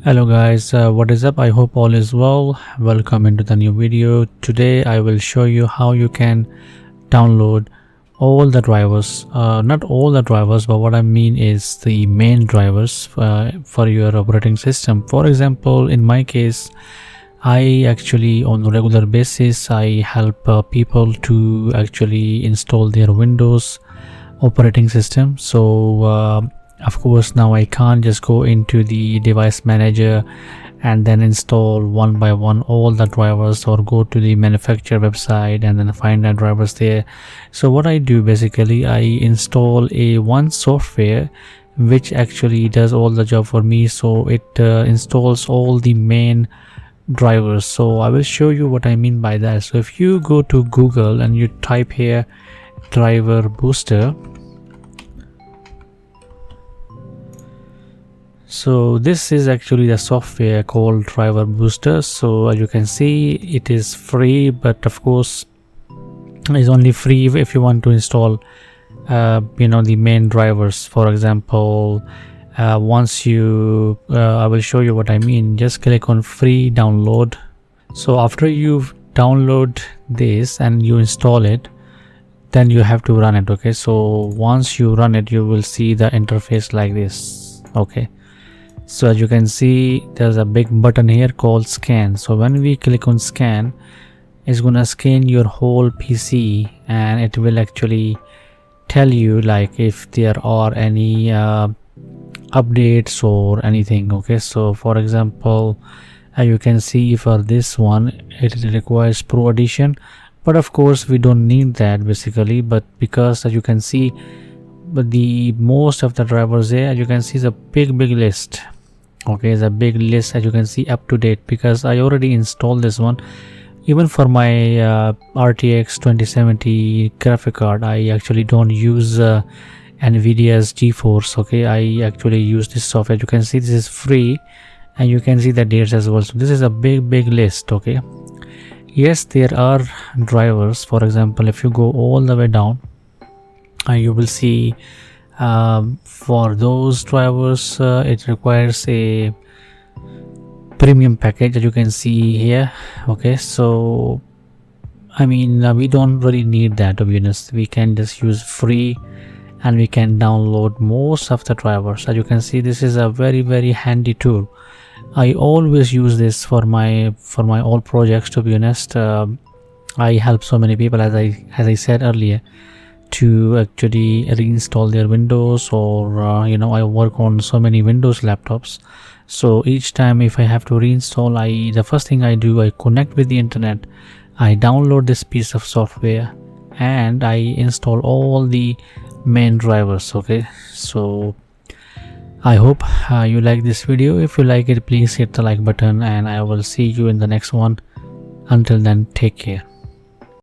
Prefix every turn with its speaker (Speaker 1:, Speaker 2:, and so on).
Speaker 1: Hello guys, what is up? I hope all is well. Welcome into the new video. Today I will show you how you can download all the drivers, not all the drivers, but what I mean is the main drivers for your operating system. For example, in my case, I actually on a regular basis I help people to actually install their Windows operating system. So of course now I can't just go into the device manager and then install one by one all the drivers, or go to the manufacturer website and then find the drivers there. So what I do, basically I install a one software which actually does all the job for me. So it installs all the main drivers. So I will show you what I mean by that. So if you go to Google and you type here driver booster, so this is actually the software called driver booster. So as you can see, it is free, but of course it's only free if you want to install the main drivers. For example, once you I will show you what I mean. Just click on free download. So after you download this and you install it, then you have to run it. Okay, so once you run it, you will see the interface like this. Okay, so as you can see, there's a big button here called scan. So when we click on scan, it's gonna scan your whole PC and it will actually tell you like if there are any updates or anything. Okay, so for example, as you can see, for this one it requires Pro Edition, but of course we don't need that basically. But because as you can see, but the most of the drivers there, as you can see, is a big list. Okay, it's a big list, as you can see, up to date, because I already installed this one. Even for my RTX 2070 graphic card, I actually don't use Nvidia's GeForce. Okay, I actually use this software. You can see this is free and you can see the dates as well. So this is a big list. Okay, yes, there are drivers. For example, if you go all the way down, you will see for those drivers it requires a premium package, as you can see here. Okay, so I mean we don't really need that, to be honest. We can just use free and we can download most of the drivers. As you can see, this is a very handy tool. I always use this for my all projects, to be honest. I help so many people, as I said earlier, to actually reinstall their Windows, or I work on so many Windows laptops. So each time if I have to reinstall, the first thing I do, I connect with the internet, I download this piece of software and I install all the main drivers. Okay, so I hope you like this video. If you like it, please hit the like button and I will see you in the next one. Until then, take care.